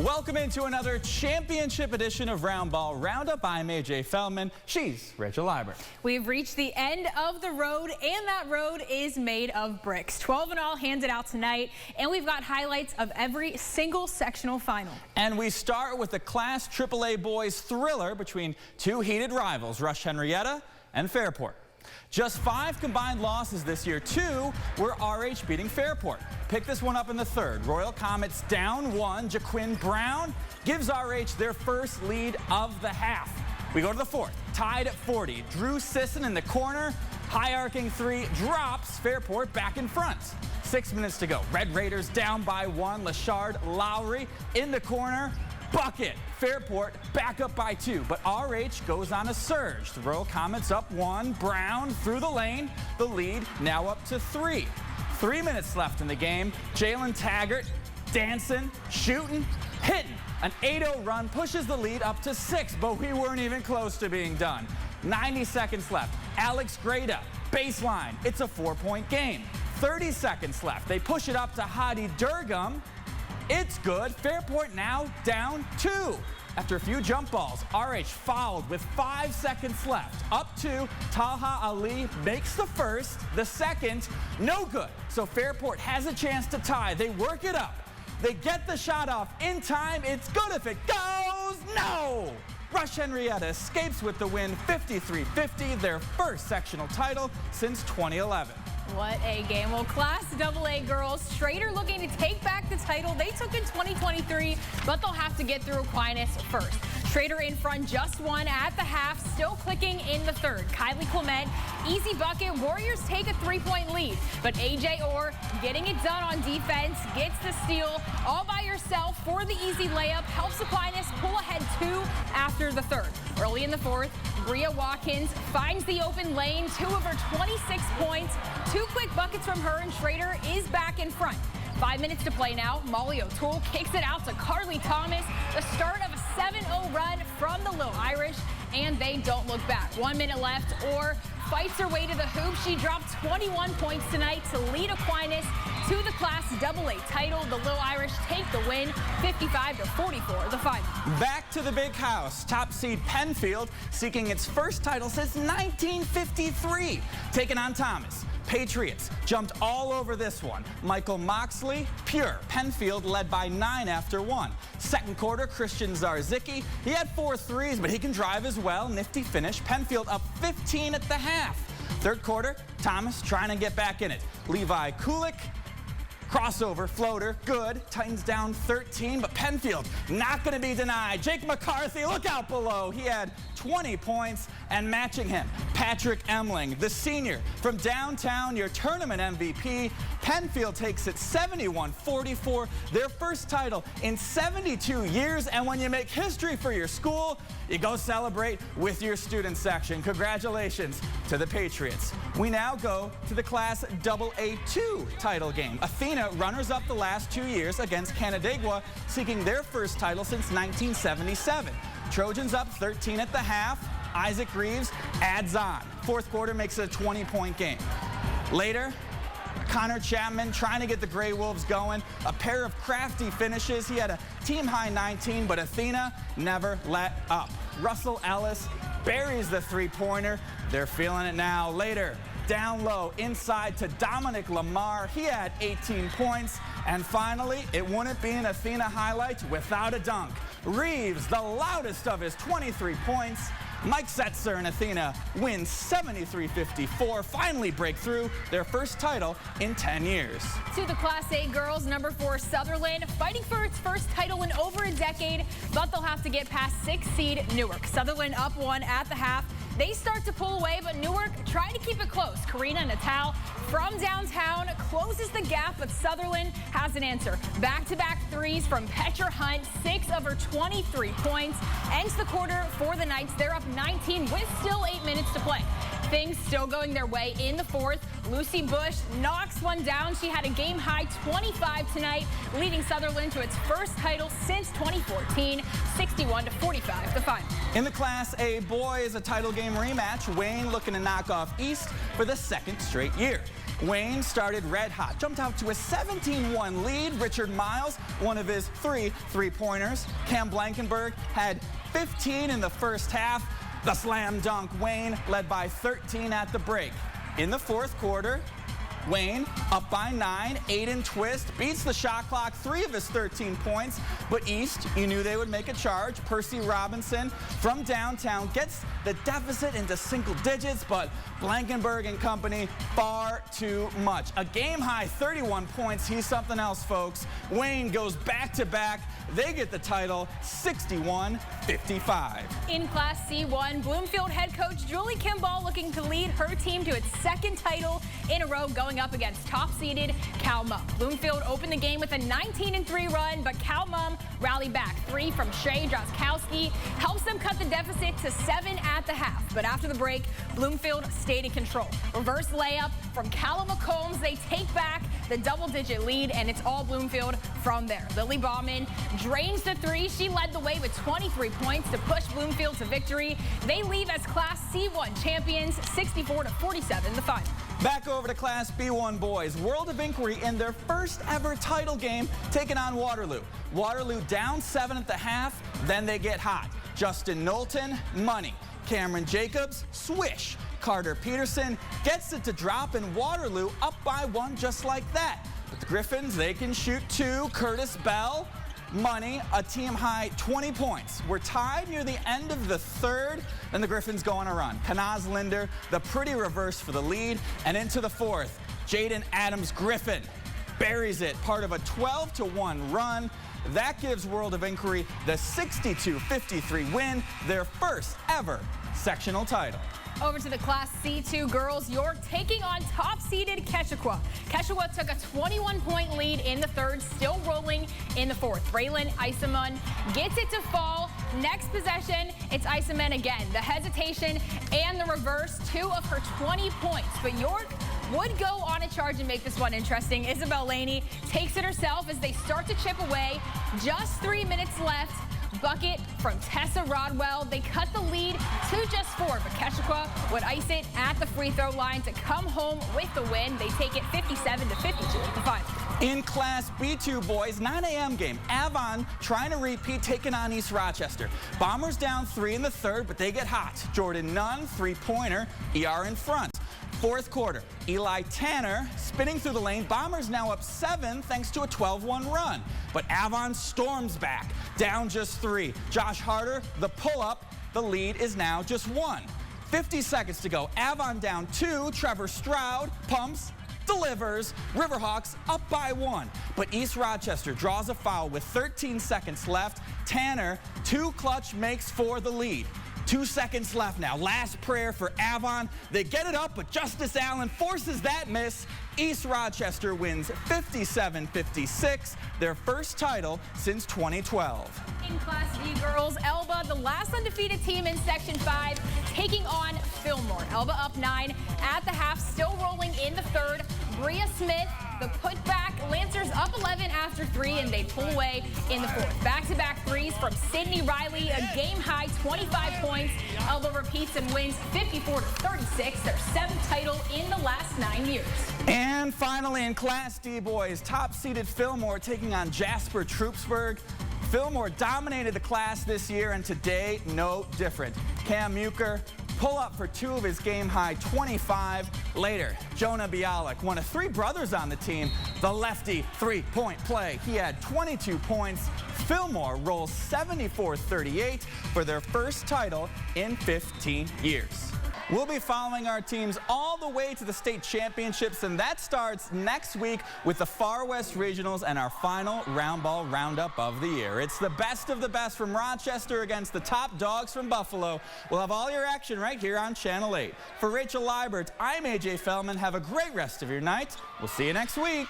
Welcome into another championship edition of Roundball Roundup. I'm AJ Feldman. She's Rachel Liber. We've reached the end of the road, and that road is made of bricks. 12 in all handed out tonight, and we've got highlights of every single sectional final. And we start with the Class AAA boys thriller between two heated rivals, Rush-Henrietta and Fairport. Just 5 combined losses this year. 2 were RH beating Fairport. Pick this one up in the third. Royal Comets down 1. Jaquin Brown gives RH their first lead of the half. We go to the fourth. Tied at 40. Drew Sisson in the corner. High arcing 3 drops Fairport back in front. 6 minutes to go. Red Raiders down by 1. Lashard Lowry in the corner. Bucket. Fairport back up by 2, but RH goes on a surge. The Royal Comets up 1. Brown through the lane. The lead now up to 3. 3 minutes left in the game. Jalen Taggart dancing, shooting, hitting. An 8-0 run pushes the lead up to 6, but we weren't even close to being done. 90 seconds left. Alex Grada, baseline. It's a 4-point game. 30 seconds left. They push it up to Hadi Durgam. It's good. Fairport now down 2. After a few jump balls, RH fouled with 5 seconds left. Up 2, Talha Ali makes the first. The second, no good. So Fairport has a chance to tie. They work it up. They get the shot off in time. It's good if it goes. No! Rush-Henrietta escapes with the win, 53-50, their first sectional title since 2011. What a game. Well, Class AA girls, Schrader looking to take back the title they took in 2023, but they'll have to get through Aquinas first. Schrader in front, just 1 at the half, still clicking in the third. Kylie Clement, easy bucket. Warriors take a 3-point lead, but AJ Orr getting it done on defense, gets the steal all by herself for the easy layup, helps Aquinas pull ahead 2 after the third. Early in the fourth, Bria Watkins finds the open lane, 2 of her 26 points. 2 quick buckets from her, and Schrader is back in front. 5 minutes to play now. Molly O'Toole kicks it out to Carly Thomas. The start of a 7-0 run from the Little Irish, and they don't look back. 1 minute left. Orr fights her way to the hoop. She dropped 21 points tonight to lead Aquinas to the Class AA title. The Little Irish take the win, 55-44, the final. Back to the big house. Top seed Penfield seeking its first title since 1953, taking on Thomas. Patriots jumped all over this one. Michael Moxley, pure. Penfield led by 9 after 1. Second quarter, Christian Zarzicki. He had 4 threes, but he can drive as well. Nifty finish. Penfield up 15 at the half. Third quarter, Thomas trying to get back in it. Levi Kulik, crossover, floater, good. Titans down 13, but Penfield not going to be denied. Jake McCarthy, look out below. He had 20 points, and matching him, Patrick Emling, the senior from downtown, your tournament MVP. Penfield takes it 71-44, their first title in 72 years. And when you make history for your school, you go celebrate with your student section. Congratulations to the Patriots. We now go to the Class AA2 title game. Athena runners up the last 2 years against Canandaigua, seeking their first title since 1977. Trojans up 13 at the half. Isaac Reeves adds on. Fourth quarter makes it a 20-point game. Later, Connor Chapman trying to get the Grey Wolves going. A pair of crafty finishes. He had a team-high 19, but Athena never let up. Russell Ellis buries the three-pointer. They're feeling it now. Later, down low, inside to Dominic Lamar. He had 18 points. And finally, it wouldn't be an Athena highlight without a dunk. Reeves, the loudest of his 23 points. Mike Setzer and Athena win 73-54, finally break through their first title in 10 years. To the Class A girls, number 4 Sutherland, fighting for its first title in over a decade, but they'll have to get past 6 seed Newark. Sutherland up 1 at the half. They start to pull away, but Newark trying to keep it close. Karina Natal from downtown closes the gap, but Sutherland has an answer. Back-to-back threes from Petra Hunt, 6 of her 23 points. Ends the quarter for the Knights. They're up 19 with still 8 minutes to play. Things still going their way in the fourth. Lucy Bush knocks one down. She had a game-high 25 tonight, leading Sutherland to its first title since 2014, 61-45, the final. In the Class A boys, a title game rematch. Wayne looking to knock off East for the second straight year. Wayne started red hot, jumped out to a 17-1 lead. Richard Miles, one of his three-pointers. Cam Blankenberg had 15 in the first half. The slam dunk. Wayne led by 13 at the break. In the fourth quarter, Wayne up by 9. Aiden Twist beats the shot clock, 3 of his 13 points. But East, you knew they would make a charge. Percy Robinson from downtown gets the deficit into single digits, but Blankenberg and company far too much. A game-high 31 points. He's something else, folks. Wayne goes back-to-back. They get the title 61-55. In Class C1, Bloomfield head coach Julie Kimball looking to lead her team to its second title in a row, going up against top-seeded Cal Mum. Bloomfield opened the game with a 19-3 run, but Cal Mum rallied back. 3 from Shea Droskowski helps them cut the deficit to 7 at the half. But after the break, Bloomfield stayed in control. Reverse layup from Callum McCombs. They take back the double-digit lead, and it's all Bloomfield from there. Lily Bauman drains the 3. She led the way with 23 points to push Bloomfield to victory. They leave as Class C1 champions, 64-47 the final. Back over to Class B1 boys. World of Inquiry in their first ever title game, taking on Waterloo. Waterloo down 7 at the half, then they get hot. Justin Knowlton, money. Cameron Jacobs, swish. Carter Peterson gets it to drop, and Waterloo up by 1 just like that. But the Griffins, they can shoot 2. Curtis Bell, money, a team-high 20 points. We're tied near the end of the third, and the Griffins go on a run. Kanaz Linder, the pretty reverse for the lead, and into the fourth, Jaden Adams Griffin buries it, part of a 12-1 run. That gives World of Inquiry the 62-53 win, their first ever sectional title. Over to the Class C2 girls, York taking on top-seeded Keshequa. Keshequa took a 21-point lead in the third, still rolling in the fourth. Braylon Iseman gets it to fall. Next possession, it's Iseman again. The hesitation and the reverse, 2 of her 20 points. But York would go on a charge and make this one interesting. Isabel Laney takes it herself as they start to chip away. Just 3 minutes left. Bucket from Tessa Rodwell. They cut the lead to just 4, but Keshequa would ice it at the free throw line to come home with the win. They take it 57-52 at the final. In Class B2 boys, 9 a.m. game. Avon trying to repeat, taking on East Rochester. Bombers down 3 in the third, but they get hot. Jordan Nunn, 3-pointer, ER in front. Fourth quarter, Eli Tanner spinning through the lane. Bombers now up 7 thanks to a 12-1 run. But Avon storms back, down just 3. Josh Harder, the pull-up. The lead is now just 1. 50 seconds to go. Avon down 2. Trevor Stroud pumps, delivers. Riverhawks up by 1. But East Rochester draws a foul with 13 seconds left. Tanner, 2 clutch makes for the lead. 2 seconds left now. Last prayer for Avon. They get it up, but Justice Allen forces that miss. East Rochester wins 57-56, their first title since 2012. In Class B girls, Elba, the last undefeated team in Section 5, taking on Fillmore. Elba up 9 at the half, still rolling in the third. Bria Smith, the putback. Lancers up 11 after 3, and they pull away in the fourth. Back-to-back threes from Sydney Riley, a game-high 25 points. Elba repeats and wins 54-36, their 7th title in the last 9 years. And finally, in Class D boys, top-seeded Fillmore taking on Jasper Troopsburg. Fillmore dominated the class this year, and today, no different. Cam Muker, pull up for 2 of his game-high 25. Later, Jonah Bialik, one of 3 brothers on the team, the lefty 3-point play. He had 22 points. Fillmore rolls 74-38 for their first title in 15 years. We'll be following our teams all the way to the state championships, and that starts next week with the Far West Regionals and our final Roundball Roundup of the year. It's the best of the best from Rochester against the top dogs from Buffalo. We'll have all your action right here on Channel 8. For Rachel Liebert, I'm AJ Fellman. Have a great rest of your night. We'll see you next week.